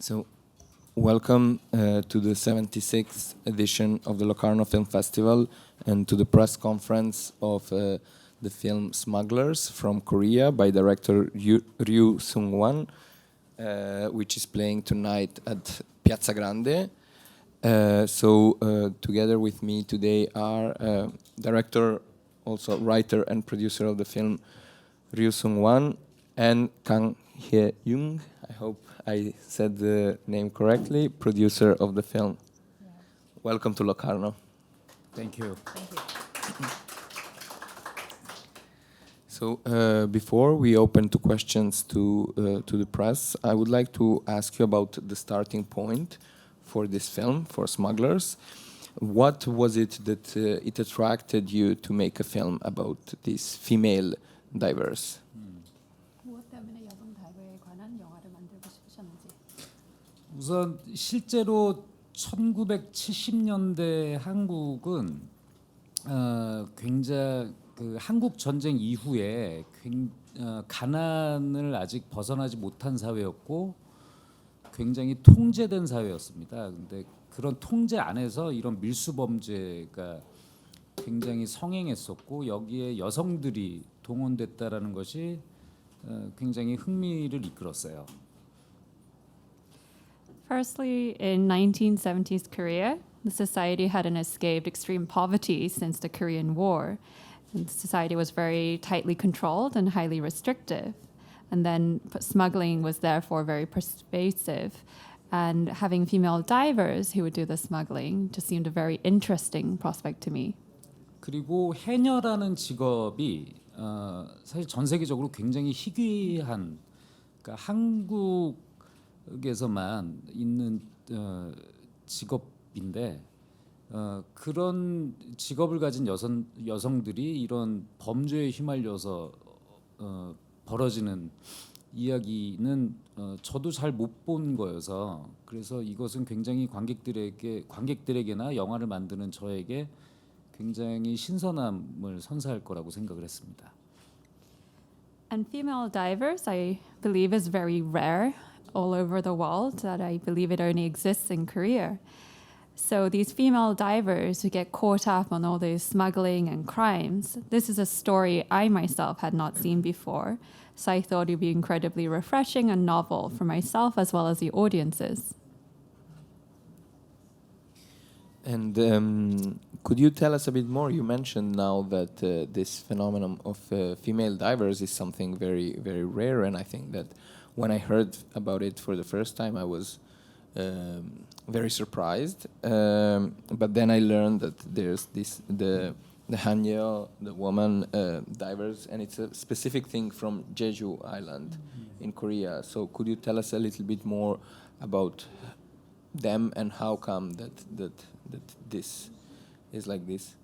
So, welcome to the 76th edition of the Locarno Film Festival and to the press conference of the film Smugglers from Korea by director Ryu Seung-wan, which is playing tonight at Piazza Grande. Together with me today are director, also writer and producer of the film Ryu Seung-wan and Kang Hye-young. I hope I said the name correctly, producer of the film. Yeah. Welcome to Locarno. Thank you. Thank you. So before we open to questions to the press, I would like to ask you about the starting point for this film, for Smugglers. What was it that it attracted you to make a film about these female divers? 무엇 때문에 여성 다이버에 관한 영화를 만들고 싶으셨는지. 우선 실제로 1970년대 한국은 굉장히 그 한국 전쟁 이후에 가난을 아직 벗어나지 못한 사회였고 굉장히 통제된 사회였습니다. 근데 그런 통제 안에서 이런 밀수 범죄가 굉장히 성행했었고 여기에 여성들이 동원됐다라는 것이 굉장히 흥미를 이끌었어요. Firstly, in 1970s Korea, the society hadn't escaped extreme poverty since the Korean War. And society was very tightly controlled and highly restrictive. And then smuggling was therefore very pervasive. And having female divers who would do the smuggling just seemed a very interesting prospect to me. 그리고 해녀라는 직업이 사실 전 세계적으로 굉장히 희귀한, 그러니까 한국에서만 있는 직업인데 그런 직업을 가진 여성들이 이런 범죄에 휘말려서 벌어지는 이야기는 저도 잘 못 본 거여서 그래서 이것은 굉장히 관객들에게나 영화를 만드는 저에게 굉장히 신선함을 선사할 거라고 생각을 했습니다. And female divers, I believe, is very rare all over the world. That I believe it only exists in Korea. So these female divers who get caught up on all these smuggling and crimes, this is a story I myself had not seen before. So I thought it would be incredibly refreshing and novel for myself as well as the audiences. And could you tell us a bit more? You mentioned now that this phenomenon of female divers is something very, very rare, and I think that when I heard about it for the first time, I was very surprised. But then I learned that there's the Hanyeol, the woman divers, and it's a specific thing from Jeju Island in Korea. So could you tell us a little bit more about them and how come that this is like this?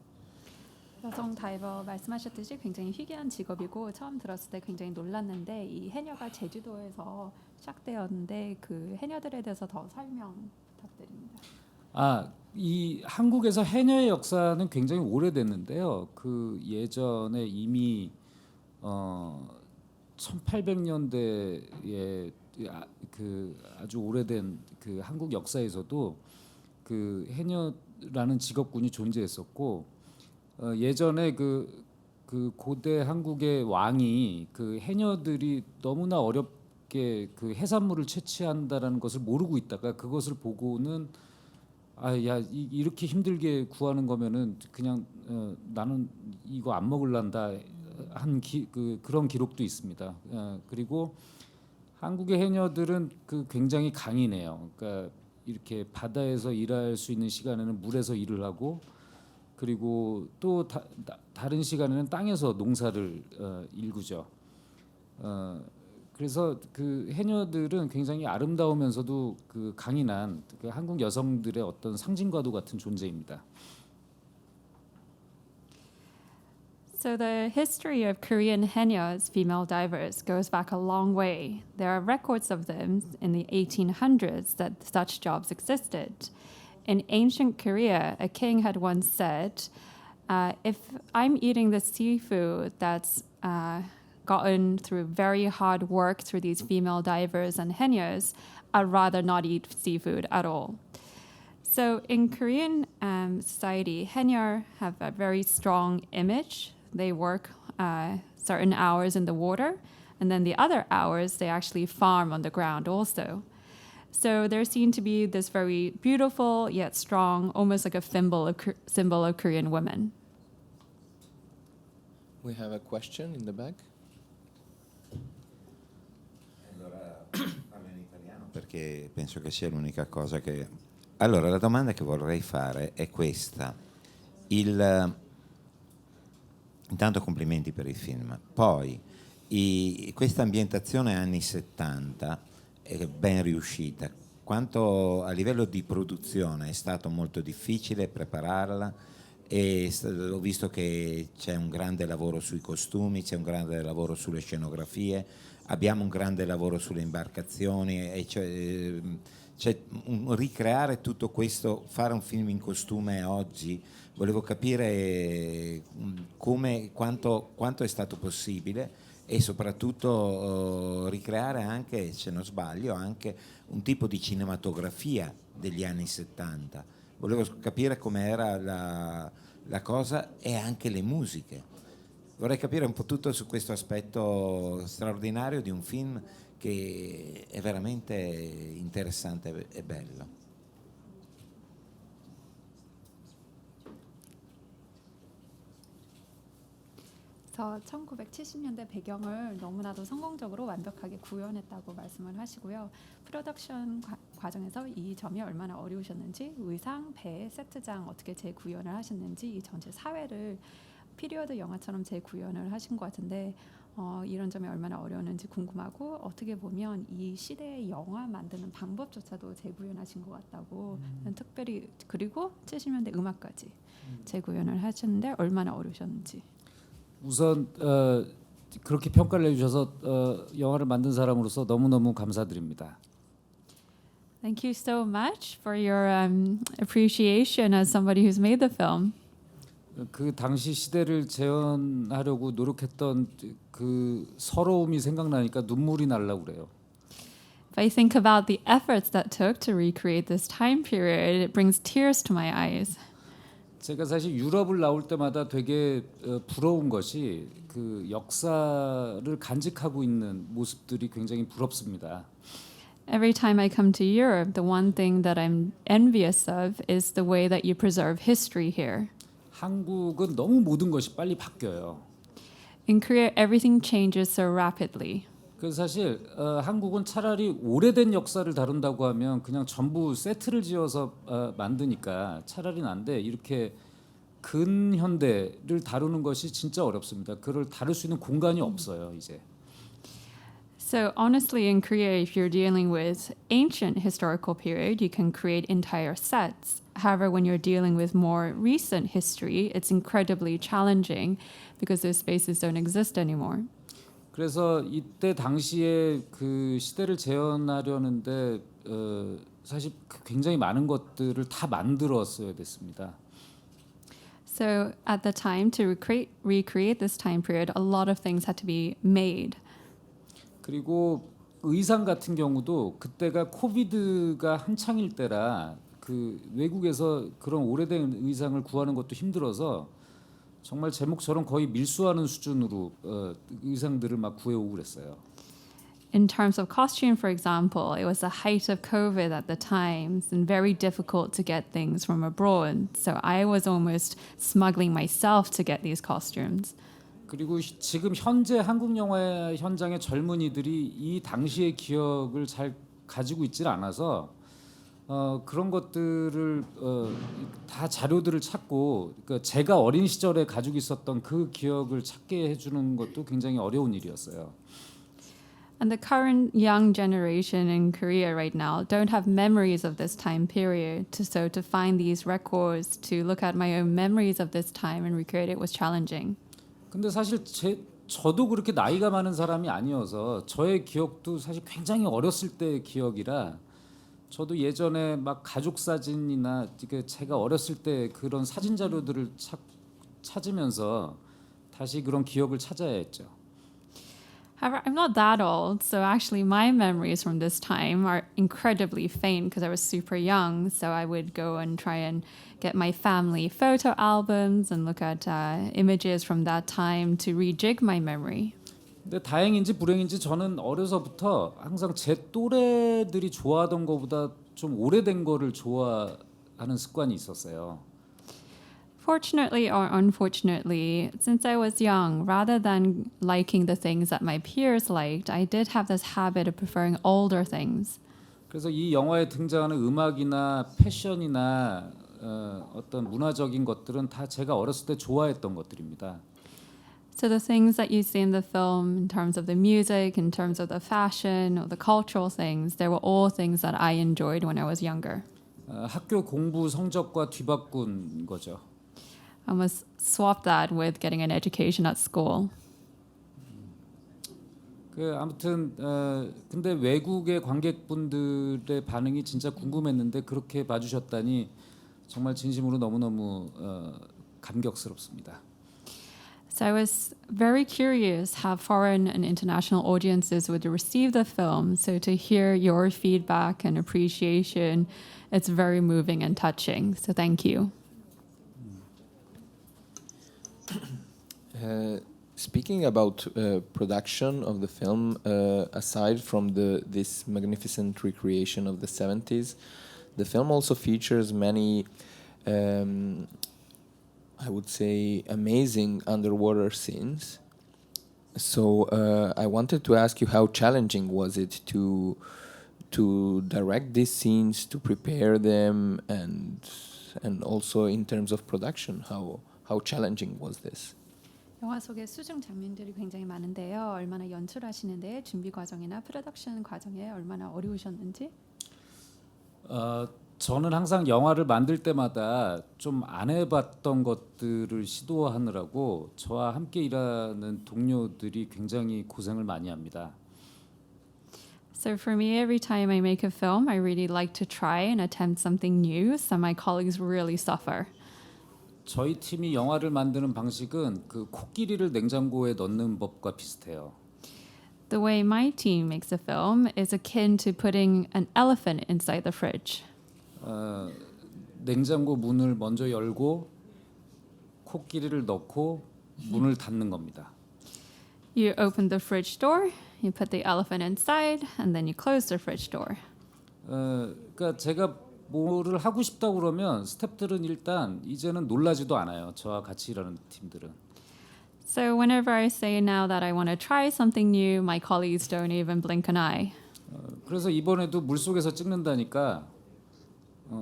여성 다이버 말씀하셨듯이 굉장히 희귀한 직업이고 처음 들었을 때 굉장히 놀랐는데 이 해녀가 제주도에서 시작되었는데 그 해녀들에 대해서 더 설명 부탁드립니다. 이 한국에서 해녀의 역사는 굉장히 오래됐는데요. 그 예전에 이미 1800년대에 그 아주 오래된 그 한국 역사에서도 그 해녀라는 직업군이 존재했었고 예전에 그 고대 한국의 왕이 그 해녀들이 너무나 어렵게 그 해산물을 채취한다라는 것을 모르고 있다가 그것을 보고는 이렇게 힘들게 구하는 거면은 그냥 나는 이거 안 먹을란다 한 그런 기록도 있습니다. 그리고 한국의 해녀들은 그 굉장히 강인해요. 그러니까 이렇게 바다에서 일할 수 있는 시간에는 물에서 일을 하고 그리고 또 다른 시간에는 땅에서 농사를 일구죠. 그래서 그 해녀들은 굉장히 아름다우면서도 그 강인한 그 한국 여성들의 어떤 상징과도 같은 존재입니다. So the history of Korean haenyos, female divers, goes back a long way. There are records of them in the 1800s that such jobs existed. In ancient Korea, a king had once said, if I'm eating the seafood that's gotten through very hard work through these female divers and haenyos, I'd rather not eat seafood at all. So in Korean society, haenyo have a very strong image. They work certain hours in the water, and then the other hours they actually farm on the ground also. So they're seen to be this very beautiful yet strong, almost like a symbol of Korean women. We have a question in the back. Allora, parlo in italiano perché penso che sia l'unica cosa che... Allora, la domanda che vorrei fare è questa. Intanto complimenti per il film. Poi, questa ambientazione anni 70 è ben riuscita. Quanto a livello di produzione è stato molto difficile prepararla? E ho visto che c'è un grande lavoro sui costumi, c'è un grande lavoro sulle scenografie, abbiamo un grande lavoro sulle imbarcazioni, e ricreare tutto questo, fare un film in costume oggi. Volevo capire quanto è stato possibile e soprattutto ricreare anche, se non sbaglio, anche un tipo di cinematografia degli anni 70. Volevo capire com'era la cosa e anche le musiche. Vorrei capire un po' tutto su questo aspetto straordinario di un film che è veramente interessante e bello. 그래서 1970년대 배경을 너무나도 성공적으로 완벽하게 구현했다고 말씀을 하시고요. 프로덕션 과정에서 이 점이 얼마나 어려우셨는지, 의상, 배, 세트장 어떻게 재구현을 하셨는지, 이 전체 사회를 피리어드 영화처럼 재구현을 하신 것 같은데 이런 점이 얼마나 어려웠는지 궁금하고, 어떻게 보면 이 시대의 영화 만드는 방법조차도 재구현하신 것 같다고 특별히, 그리고 70년대 음악까지 재구현을 하셨는데 얼마나 어려우셨는지. 우선 그렇게 평가를 해주셔서 영화를 만든 사람으로서 너무너무 감사드립니다. Thank you so much for your appreciation as somebody who's made the film. 그 당시 시대를 재현하려고 노력했던 그 서러움이 생각나니까 눈물이 날라고 그래요. If I think about the efforts that took to recreate this time period, it brings tears to my eyes. 제가 사실 유럽을 나올 때마다 되게 부러운 것이 그 역사를 간직하고 있는 모습들이 굉장히 부럽습니다. Every time I come to Europe, the one thing that I'm envious of is the way that you preserve history here. 한국은 너무 모든 것이 빨리 바뀌어요. In Korea, everything changes so rapidly. 그래서 사실 한국은 차라리 오래된 역사를 다룬다고 하면 그냥 전부 세트를 지어서 만드니까 차라리 난데, 이렇게 근현대를 다루는 것이 진짜 어렵습니다. 그걸 다룰 수 있는 공간이 없어요, 이제. So honestly, in Korea, if you're dealing with ancient historical period, you can create entire sets. However, when you're dealing with more recent history, it's incredibly challenging because those spaces don't exist anymore. 그래서 이때 당시에 그 시대를 재현하려는데 사실 굉장히 많은 것들을 다 만들었어야 됐습니다. So at the time to recreate this time period, a lot of things had to be made. 그리고 의상 같은 경우도 그때가 코비드가 한창일 때라 그 외국에서 그런 오래된 의상을 구하는 것도 힘들어서 정말 제목처럼 거의 밀수하는 수준으로 의상들을 막 구해오고 그랬어요. In terms of costume, for example, it was the height of COVID at the time and very difficult to get things from abroad. So I was almost smuggling myself to get these costumes. 그리고 지금 현재 한국 영화 현장의 젊은이들이 이 당시의 기억을 잘 가지고 있질 않아서 그런 것들을 다 자료들을 찾고, 그러니까 제가 어린 시절에 가지고 있었던 그 기억을 찾게 해주는 것도 굉장히 어려운 일이었어요. And the current young generation in Korea right now don't have memories of this time period. So to find these records, to look at my own memories of this time and recreate it was challenging. 근데 사실 저도 그렇게 나이가 많은 사람이 아니어서 저의 기억도 사실 굉장히 어렸을 때의 기억이라, 저도 예전에 막 가족 사진이나 제가 어렸을 때 그런 사진 자료들을 찾으면서 다시 그런 기억을 찾아야 했죠. However, I'm not that old, so actually my memories from this time are incredibly faint because I was super young. So I would go and try and get my family photo albums and look at images from that time to rejig my memory. 근데 다행인지 불행인지 저는 어려서부터 항상 제 또래들이 좋아하던 거보다 좀 오래된 거를 좋아하는 습관이 있었어요. Fortunately or unfortunately, since I was young, rather than liking the things that my peers liked, I did have this habit of preferring older things. 그래서 이 영화에 등장하는 음악이나 패션이나 어떤 문화적인 것들은 다 제가 어렸을 때 좋아했던 것들입니다. So the things that you see in the film, in terms of the music, in terms of the fashion, or the cultural things, they were all things that I enjoyed when I was younger. 학교 공부 성적과 뒤바꾼 거죠. I almost swapped that with getting an education at school. 아무튼 근데 외국의 관객분들의 반응이 진짜 궁금했는데 그렇게 봐주셨다니 정말 진심으로 너무너무 감격스럽습니다. So I was very curious how foreign and international audiences would receive the film. So to hear your feedback and appreciation, it's very moving and touching. So thank you. Speaking about production of the film, aside from this magnificent recreation of the 70s, the film also features many, I would say, amazing underwater scenes. So I wanted to ask you, how challenging was it to direct these scenes, to prepare them, and also in terms of production, how challenging was this? 영화 속에 수중 장면들이 굉장히 많은데요. 얼마나 연출하시는데 준비 과정이나 프로덕션 과정에 얼마나 어려우셨는지? 저는 항상 영화를 만들 때마다 좀 안 해봤던 것들을 시도하느라고 저와 함께 일하는 동료들이 굉장히 고생을 많이 합니다. So for me, every time I make a film, I really like to try and attempt something new. So my colleagues really suffer. 저희 팀이 영화를 만드는 방식은 그 코끼리를 냉장고에 넣는 법과 비슷해요. The way my team makes a film is akin to putting an elephant inside the fridge. 냉장고 문을 먼저 열고 코끼리를 넣고 문을 닫는 겁니다. You open the fridge door, you put the elephant inside, and then you close the fridge door. 그러니까 제가 뭐를 하고 싶다고 그러면 스태프들은 일단 이제는 놀라지도 않아요. 저와 같이 일하는 팀들은. So whenever I say now that I want to try something new, my colleagues don't even blink an eye. 그래서 이번에도 물속에서 찍는다니까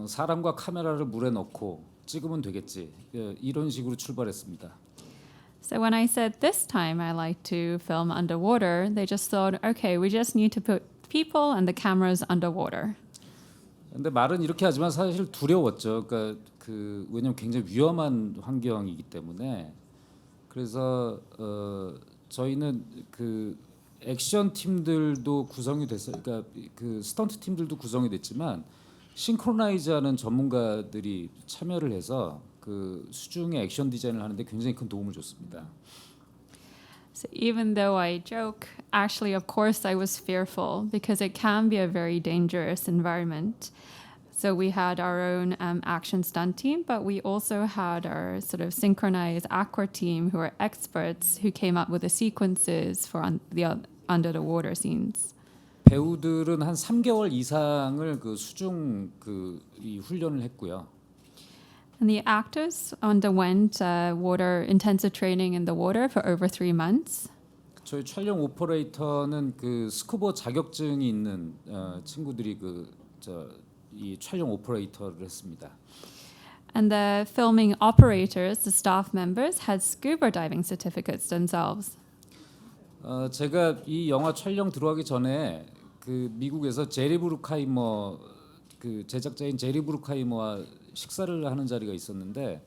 사람과 카메라를 물에 넣고 찍으면 되겠지. 이런 식으로 출발했습니다. So when I said this time I like to film underwater, they just thought, okay, we just need to put people and the cameras underwater. 근데 말은 이렇게 하지만 사실 두려웠죠. 그러니까 왜냐면 굉장히 위험한 환경이기 때문에 그래서 저희는 그 액션 팀들도 구성이 됐어요. 그러니까 그 스턴트 팀들도 구성이 됐지만 싱크로나이즈하는 전문가들이 참여를 해서 그 수중의 액션 디자인을 하는데 굉장히 큰 도움을 줬습니다. So even though I joke, actually, of course, I was fearful because it can be a very dangerous environment. So we had our own action stunt team, but we also had our sort of synchronized aqua team who are experts who came up with the sequences for the under the water scenes. 배우들은 한 3개월 이상을 그 수중 이 훈련을 했고요. And the actors underwent water intensive training in the water for over 3 months. 저희 촬영 오퍼레이터는 그 스쿠버 자격증이 있는 친구들이 이 촬영 오퍼레이터를 했습니다. And the filming operators, the staff members, had scuba diving certificates themselves. 제가 이 영화 촬영 들어가기 전에 그 미국에서 제리 브루카이머 그 제작자인 제리 브루카이머와 식사를 하는 자리가 있었는데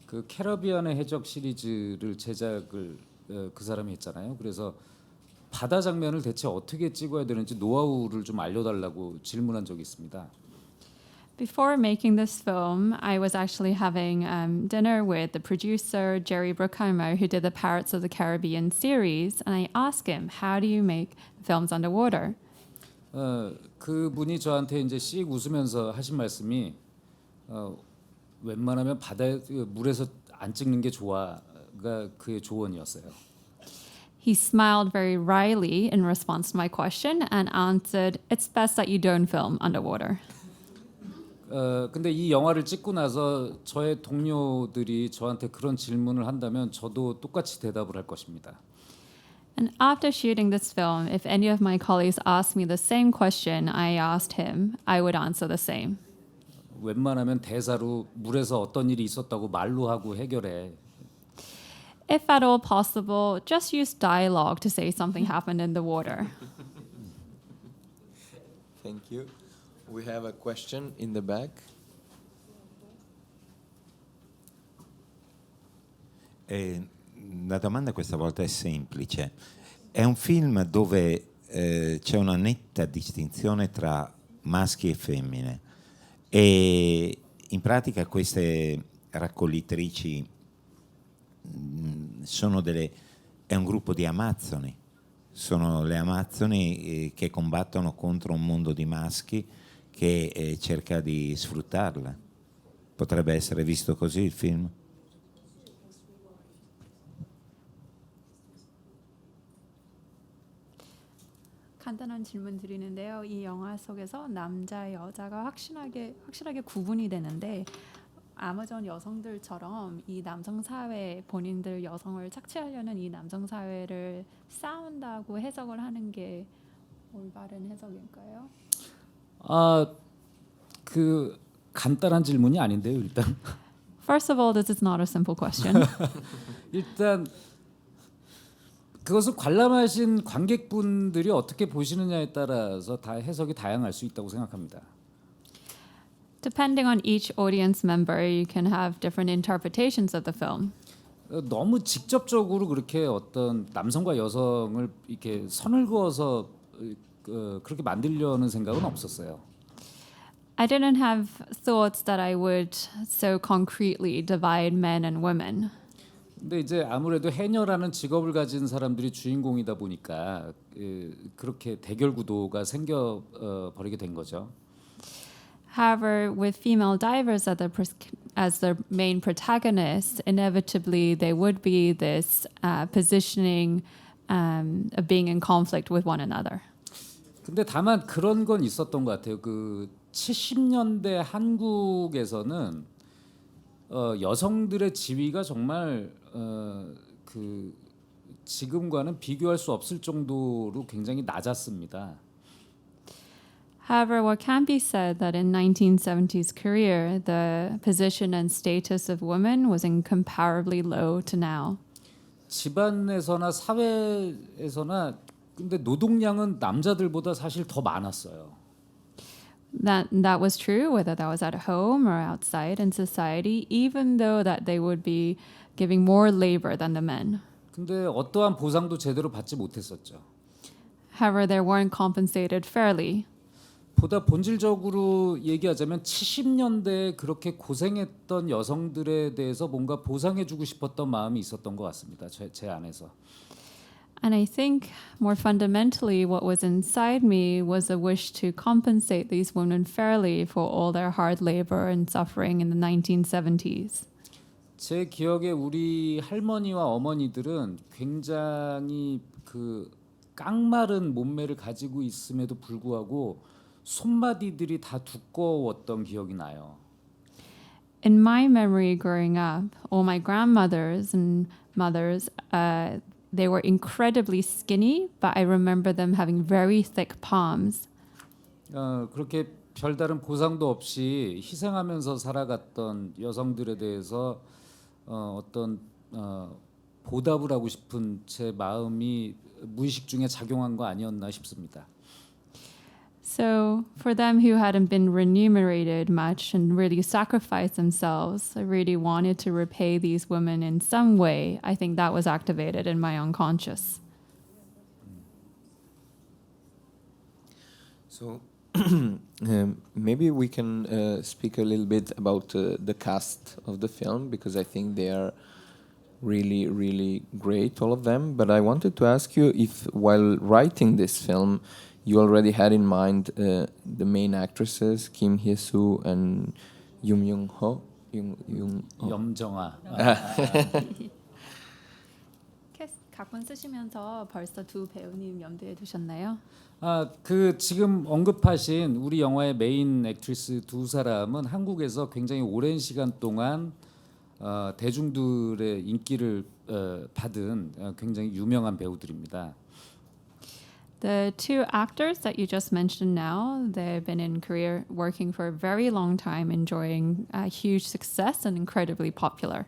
그 캐러비안의 해적 시리즈를 제작을 그 사람이 했잖아요. 그래서 바다 장면을 대체 어떻게 찍어야 되는지 노하우를 좀 알려달라고 질문한 적이 있습니다. Before making this film, I was actually having dinner with the producer, Jerry Bruckheimer, who did the Pirates of the Caribbean series, and I asked him, how do you make films underwater? 그분이 저한테 이제 씩 웃으면서 하신 말씀이 웬만하면 바다에 물에서 안 찍는 게 좋아가 그의 조언이었어요. He smiled very wryly in response to my question and answered, it's best that you don't film underwater. 근데 이 영화를 찍고 나서 저의 동료들이 저한테 그런 질문을 한다면 저도 똑같이 대답을 할 것입니다. And after shooting this film, if any of my colleagues asked me the same question I asked him, I would answer the same. 웬만하면 대사로 물에서 어떤 일이 있었다고 말로 하고 해결해. If at all possible, just use dialogue to say something happened in the water. Thank you. We have a question in the back. La domanda questa volta è semplice. È un film dove c'è una netta distinzione tra maschi e femmine e in pratica queste raccoglitrici è un gruppo di amazzoni. Sono le amazzoni che combattono contro un mondo di maschi che cerca di sfruttarla. Potrebbe essere visto così il film? 간단한 질문 드리는데요. 이 영화 속에서 남자, 여자가 확실하게 구분이 되는데 아마존 여성들처럼 이 남성 사회 본인들 여성을 착취하려는 이 남성 사회를 싸운다고 해석을 하는 게 올바른 해석일까요? 그 간단한 질문이 아닌데요, 일단. First of all, this is not a simple question. 일단 그것을 관람하신 관객분들이 어떻게 보시느냐에 따라서 다 해석이 다양할 수 있다고 생각합니다. Depending on each audience member, you can have different interpretations of the film. 너무 직접적으로 그렇게 어떤 남성과 여성을 이렇게 선을 그어서 그렇게 만들려는 생각은 없었어요. I didn't have thoughts that I would so concretely divide men and women. 근데 이제 아무래도 해녀라는 직업을 가진 사람들이 주인공이다 보니까 그렇게 대결 구도가 생겨 버리게 된 거죠. However, with female divers as the main protagonists, inevitably there would be this positioning of being in conflict with one another. 근데 다만 그런 건 있었던 것 같아요. 그 70년대 한국에서는 여성들의 지위가 정말 그 지금과는 비교할 수 없을 정도로 굉장히 낮았습니다. However, what can be said that in 1970s Korea, the position and status of women was incomparably low to now. 집안에서나 사회에서나 근데 노동량은 남자들보다 사실 더 많았어요. That was true, whether that was at home or outside in society, even though that they would be giving more labor than the men. 근데 어떠한 보상도 제대로 받지 못했었죠. However, they weren't compensated fairly. 보다 본질적으로 얘기하자면 70년대에 그렇게 고생했던 여성들에 대해서 뭔가 보상해주고 싶었던 마음이 있었던 것 같습니다. 제 안에서. And I think more fundamentally what was inside me was a wish to compensate these women fairly for all their hard labor and suffering in the 1970s. 제 기억에 우리 할머니와 어머니들은 굉장히 그 깡마른 몸매를 가지고 있음에도 불구하고 손마디들이 다 두꺼웠던 기억이 나요. In my memory growing up, all my grandmothers and mothers, they were incredibly skinny, but I remember them having very thick palms. 그렇게 별다른 보상도 없이 희생하면서 살아갔던 여성들에 대해서 어떤 보답을 하고 싶은 제 마음이 무의식 중에 작용한 거 아니었나 싶습니다. So for them who hadn't been remunerated much and really sacrificed themselves, I really wanted to repay these women in some way. I think that was activated in my unconscious. So Maybe we can speak a little bit about the cast of the film because I think they are really, really great, all of them. But I wanted to ask you if, while writing this film, you already had in mind the main actresses, Kim Hye-soo and Yoon Young-ho. 염정아. 각본 쓰시면서 벌써 두 배우님 염두에 두셨나요? 그 지금 언급하신 우리 영화의 메인 액트리스 두 사람은 한국에서 굉장히 오랜 시간 동안 대중들의 인기를 받은 굉장히 유명한 배우들입니다. The two actors that you just mentioned now, they've been in Korea working for a very long time, enjoying huge success and incredibly popular.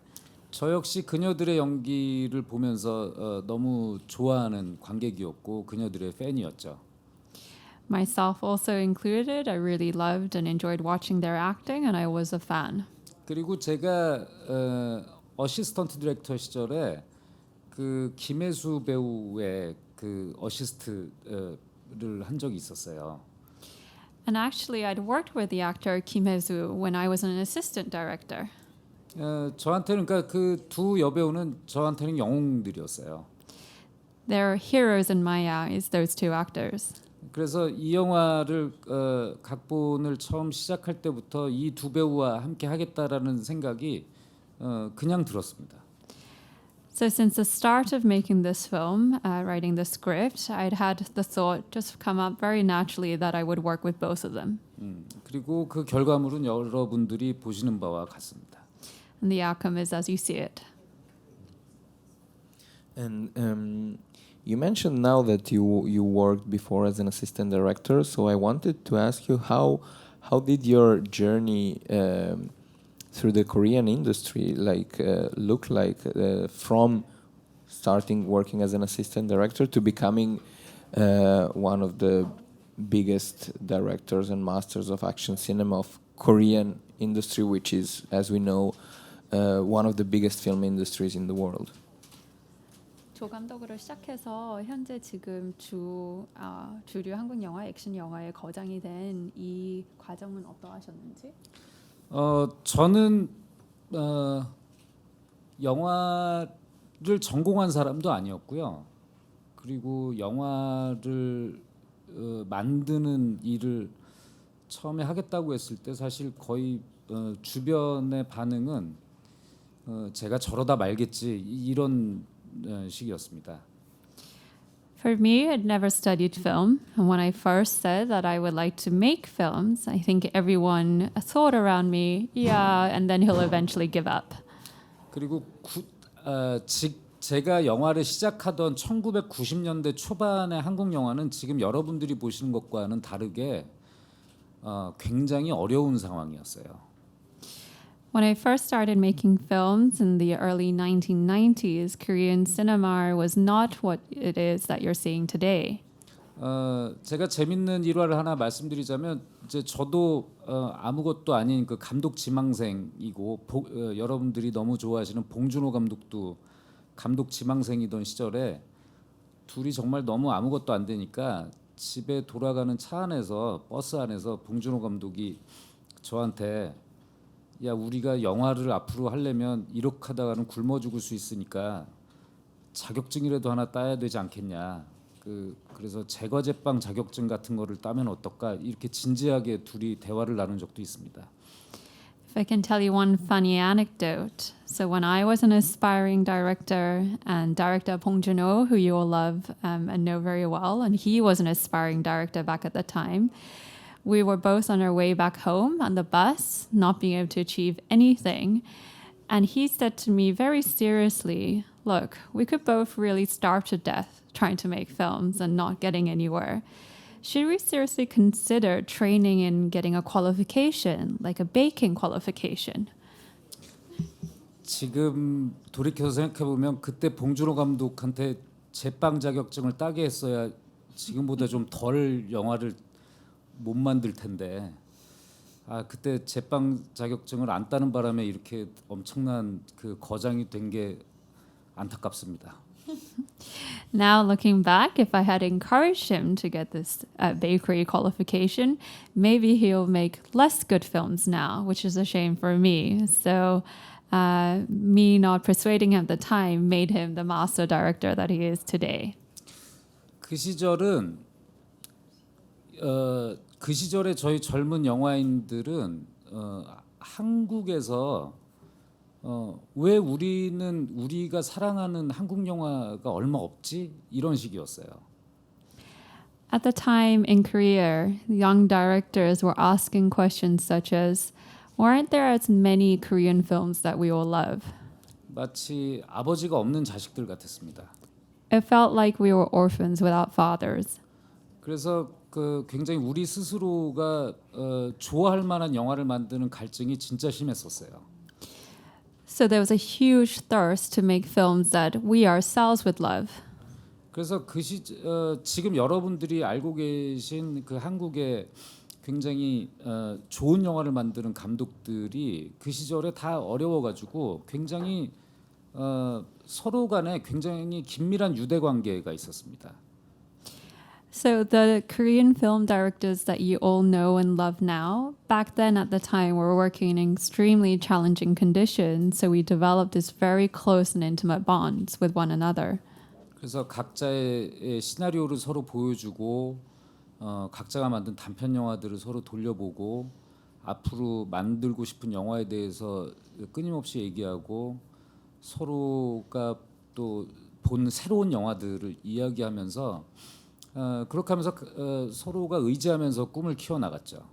저 역시 그녀들의 연기를 보면서 너무 좋아하는 관객이었고 그녀들의 팬이었죠. Myself also included, I really loved and enjoyed watching their acting, and I was a fan. 그리고 제가 어시스턴트 디렉터 시절에 그 김혜수 배우의 그 어시스트를 한 적이 있었어요. And actually, I'd worked with the actor Kim Hye-soo when I was an assistant director. 저한테는 그러니까 그 두 여배우는 저한테는 영웅들이었어요. They're heroes in my eyes, those two actors. 그래서 이 영화를 각본을 처음 시작할 때부터 이 두 배우와 함께 하겠다라는 생각이 그냥 들었습니다. So since the start of making this film, writing the script, I'd had the thought just come up very naturally that I would work with both of them. 그리고 그 결과물은 여러분들이 보시는 바와 같습니다. And the outcome is as you see it. And you mentioned now that you worked before as an assistant director, so I wanted to ask you how did your journey through the Korean industry look like from starting working as an assistant director to becoming one of the biggest directors and masters of action cinema of Korean industry, which is, as we know, one of the biggest film industries in the world. 조감독으로 시작해서 현재 지금 주류 한국 영화, 액션 영화의 거장이 된 이 과정은 어떠하셨는지? 저는 영화를 전공한 사람도 아니었고요. 그리고 영화를 만드는 일을 처음에 하겠다고 했을 때 사실 거의 주변의 반응은 제가 저러다 말겠지 이런 식이었습니다. For me, I'd never studied film, and when I first said that I would like to make films, I think everyone thought around me, yeah, and then he'll eventually give up. 그리고 제가 영화를 시작하던 1990년대 초반의 한국 영화는 지금 여러분들이 보시는 것과는 다르게 굉장히 어려운 상황이었어요. When I first started making films in the early 1990s, Korean cinema was not what it is that you're seeing today. 제가 재밌는 일화를 하나 말씀드리자면 이제 저도 아무것도 아닌 그 감독 지망생이고 여러분들이 너무 좋아하시는 봉준호 감독도 감독 지망생이던 시절에 둘이 정말 너무 아무것도 안 되니까 집에 돌아가는 차 안에서 버스 안에서 봉준호 감독이 저한테 야 우리가 영화를 앞으로 하려면 이렇게 하다가는 굶어 죽을 수 있으니까 자격증이라도 하나 따야 되지 않겠냐. 그래서 제과제빵 자격증 같은 거를 따면 어떨까 이렇게 진지하게 둘이 대화를 나눈 적도 있습니다. If I can tell you one funny anecdote. So when I was an aspiring director, and director Bong Joon-ho, who you all love and know very well, and he was an aspiring director back at the time, we were both on our way back home on the bus, not being able to achieve anything. And he said to me very seriously, look, we could both really starve to death trying to make films and not getting anywhere. Should we seriously consider training in getting a qualification, like a baking qualification? 지금 돌이켜서 생각해 보면 그때 봉준호 감독한테 제빵 자격증을 따게 했어야 지금보다 좀 덜 영화를 못 만들 텐데 그때 제빵 자격증을 안 따는 바람에 이렇게 엄청난 그 거장이 된 게 안타깝습니다. Now, looking back, if I had encouraged him to get this bakery qualification, maybe he'll make less good films now, which is a shame for me. So, me not persuading him at the time made him the master director that he is today. 그 시절은 그 시절에 저희 젊은 영화인들은 한국에서 왜 우리가 사랑하는 한국 영화가 얼마 없지? 이런 식이었어요. At the time in Korea, young directors were asking questions such as, why aren't there as many Korean films that we all love? 마치 아버지가 없는 자식들 같았습니다. It felt like we were orphans without fathers. 그래서 그 굉장히 우리 스스로가 좋아할 만한 영화를 만드는 갈증이 진짜 심했었어요. So there was a huge thirst to make films that we ourselves would love. 그래서 지금 여러분들이 알고 계신 그 한국의 굉장히 좋은 영화를 만드는 감독들이 그 시절에 다 어려워가지고 굉장히 서로 간에 굉장히 긴밀한 유대 관계가 있었습니다. So the Korean film directors that you all know and love now, back then at the time were working in extremely challenging conditions, so we developed this very close and intimate bonds with one another. 그래서 각자의 시나리오를 서로 보여주고 각자가 만든 단편 영화들을 서로 돌려보고 앞으로 만들고 싶은 영화에 대해서 끊임없이 얘기하고 서로가 또 본 새로운 영화들을 이야기하면서 그렇게 하면서 서로가 의지하면서 꿈을 키워나갔죠.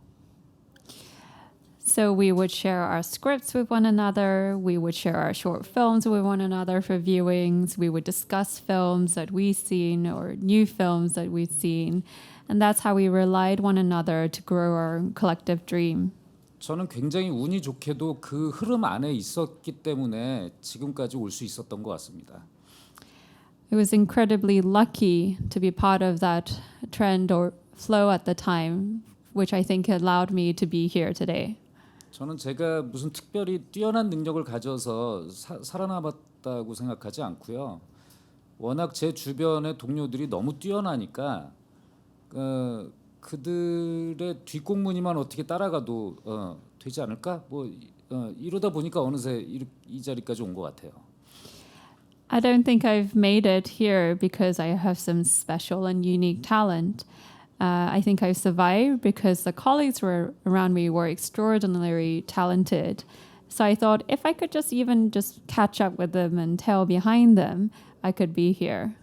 So we would share our scripts with one another, we would share our short films with one another for viewings, we would discuss films that we've seen or new films that we've seen, and that's how we relied one another to grow our collective dream. 저는 굉장히 운이 좋게도 그 흐름 안에 있었기 때문에 지금까지 올 수 있었던 것 같습니다. It was incredibly lucky to be part of that trend or flow at the time, which I think allowed me to be here today. 저는 제가 무슨 특별히 뛰어난 능력을 가져서 살아남았다고 생각하지 않고요. 워낙 제 주변의 동료들이 너무 뛰어나니까 그들의 뒷공무니만 어떻게 따라가도 되지 않을까? 이러다 보니까 어느새 이 자리까지 온 것 같아요. I don't think I've made it here because I have some special and unique talent. I think I survived because the colleagues were around me were extraordinarily talented. So I thought if I could just catch up with them and tail behind them, I could be here.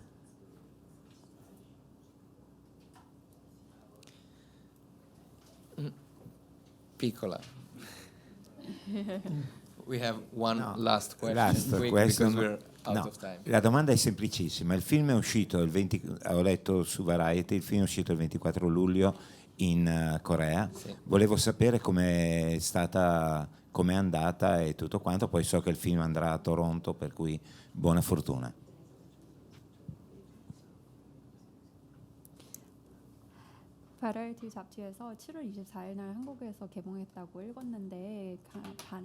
Piccola. We have one No, last question. last Quick, question. because we're out No, of time. la domanda è semplicissima. Il film è uscito ho letto su Variety, il film è uscito il 24 luglio in Corea. Sì. Volevo sapere com'è andata e tutto quanto, poi so che il film andrà a Toronto, per cui buona fortuna. 바라이티 잡지에서 7월 24일 날 한국에서 개봉했다고 읽었는데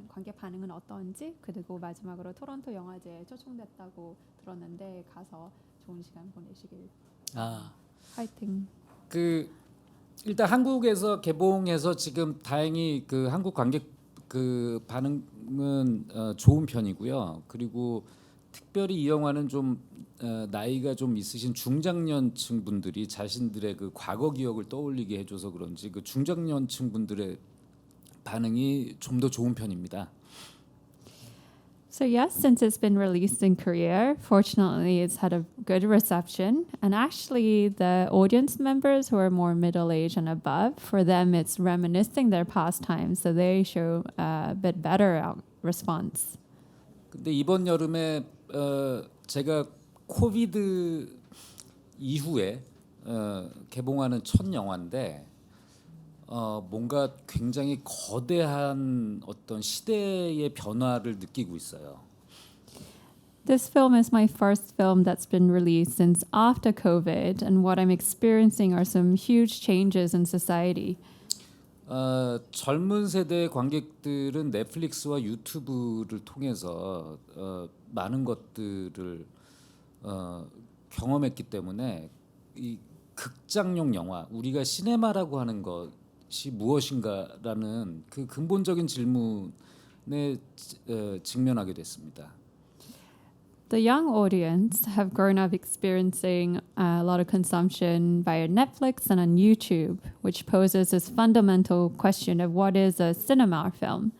관객 반응은 어떤지, 그리고 마지막으로 토론토 영화제에 초청됐다고 들었는데 가서 좋은 시간 보내시길. 화이팅. 일단 한국에서 개봉해서 지금 다행히 그 한국 관객 그 반응은 좋은 편이고요. 그리고 특별히 이 영화는 좀 나이가 좀 있으신 중장년층 분들이 자신들의 그 과거 기억을 떠올리게 해줘서 그런지 그 중장년층 분들의 반응이 좀 더 좋은 편입니다. So yes, since it's been released in Korea, fortunately it's had a good reception. And actually the audience members who are more middle-aged and above, for them it's reminiscing their past times, so they show a bit better response. 근데 이번 여름에 제가 코비드 이후에 개봉하는 첫 영화인데 뭔가 굉장히 거대한 어떤 시대의 변화를 느끼고 있어요. This film is my first film that's been released since after COVID, and what I'm experiencing are some huge changes in society. 젊은 세대의 관객들은 넷플릭스와 유튜브를 통해서 많은 것들을 경험했기 때문에 이 극장용 영화, 우리가 시네마라고 하는 것이 무엇인가라는 그 근본적인 질문에 직면하게 됐습니다. The young audience have grown up experiencing a lot of consumption via Netflix and on YouTube, which poses this fundamental question of what is a cinema film.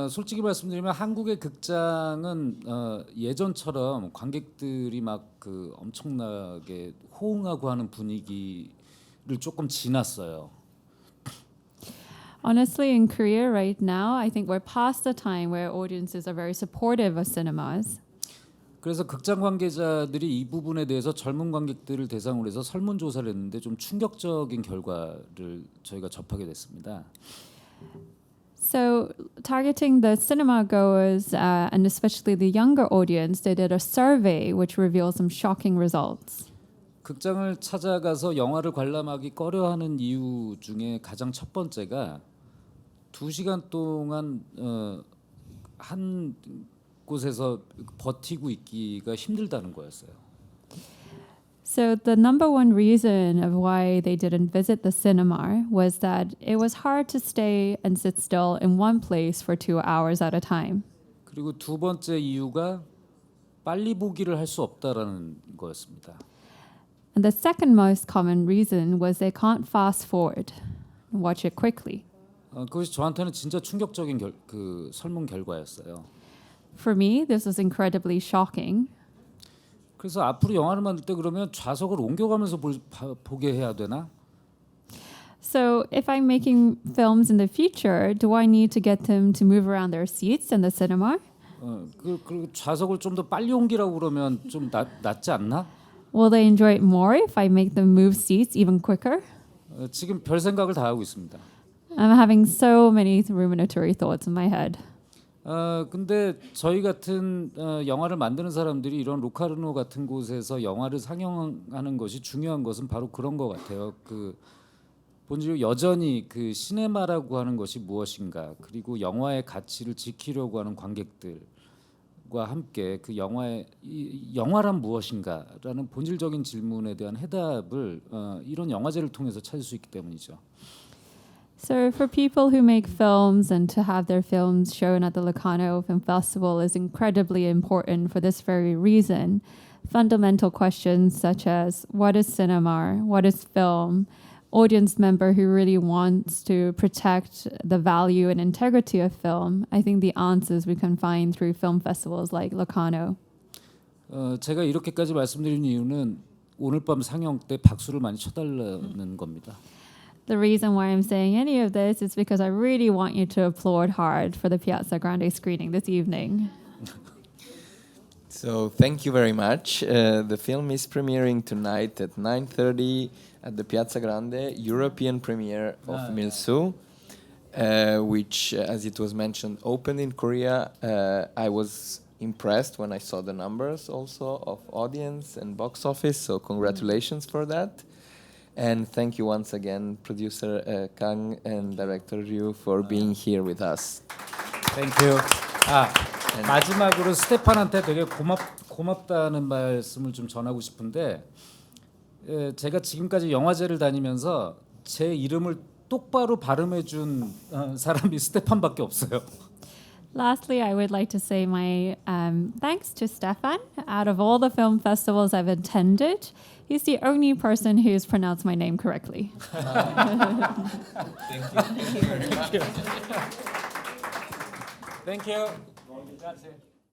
솔직히 말씀드리면 한국의 극장은 예전처럼 관객들이 막 그 엄청나게 호응하고 하는 분위기를 조금 지났어요. Honestly, in Korea right now, I think we're past the time where audiences are very supportive of cinemas. 그래서 극장 관계자들이 이 부분에 대해서 젊은 관객들을 대상으로 해서 설문조사를 했는데 좀 충격적인 결과를 저희가 접하게 됐습니다. So, targeting the cinema goers and especially the younger audience, they did a survey which revealed some shocking results. 극장을 찾아가서 영화를 관람하기 꺼려하는 이유 중에 가장 첫 번째가 2시간 동안 한 곳에서 버티고 있기가 힘들다는 거였어요. So the number one reason of why they didn't visit the cinema was that it was hard to stay and sit still in one place for 2 hours at a time. 그리고 두 번째 이유가 빨리 보기를 할 수 없다라는 거였습니다. And the second most common reason was they can't fast forward and watch it quickly. 그것이 저한테는 진짜 충격적인 그 설문 결과였어요. For me, this was incredibly shocking. 그래서 앞으로 영화를 만들 때 그러면 좌석을 옮겨가면서 보게 해야 되나? So if I'm making films in the future, do I need to get them to move around their seats in the cinema? 그 좌석을 좀 더 빨리 옮기라고 그러면 좀 낫지 않나? Will they enjoy it more if I make them move seats even quicker? 지금 별 생각을 다 하고 있습니다. I'm having so many ruminatory thoughts in my head. 근데 저희 같은 영화를 만드는 사람들이 이런 로카르노 같은 곳에서 영화를 상영하는 것이 중요한 것은 바로 그런 것 같아요. 그 본질로 여전히 그 시네마라고 하는 것이 무엇인가, 그리고 영화의 가치를 지키려고 하는 관객들과 함께 그 영화란 무엇인가라는 본질적인 질문에 대한 해답을 이런 영화제를 통해서 찾을 수 있기 때문이죠. So for people who make films and to have their films shown at the Locarno Film Festival is incredibly important for this very reason. Fundamental questions such as what is cinema, what is film, audience member who really wants to protect the value and integrity of film, I think the answers we can find through film festivals like Locarno. 제가 이렇게까지 말씀드린 이유는 오늘 밤 상영 때 박수를 많이 쳐달라는 겁니다. The reason why I'm saying any of this is because I really want you to applaud hard for the Piazza Grande screening this evening. So thank you very much. The film is premiering tonight at 9:30 at the Piazza Grande, European premiere of Milsu, which, as it was mentioned, opened in Korea. I was impressed when I saw the numbers also of audience and box office, so congratulations for that. And thank you once again, producer Kang and director Ryu, for being here with us. 땡큐. 마지막으로 스테판한테 되게 고맙다는 말씀을 좀 전하고 싶은데, 제가 지금까지 영화제를 다니면서 제 이름을 똑바로 발음해준 사람이 스테판밖에 없어요. Lastly, I would like to say my thanks to Stefan. Out of all the film festivals I've attended, he's the only person who's pronounced my name correctly. Thank you.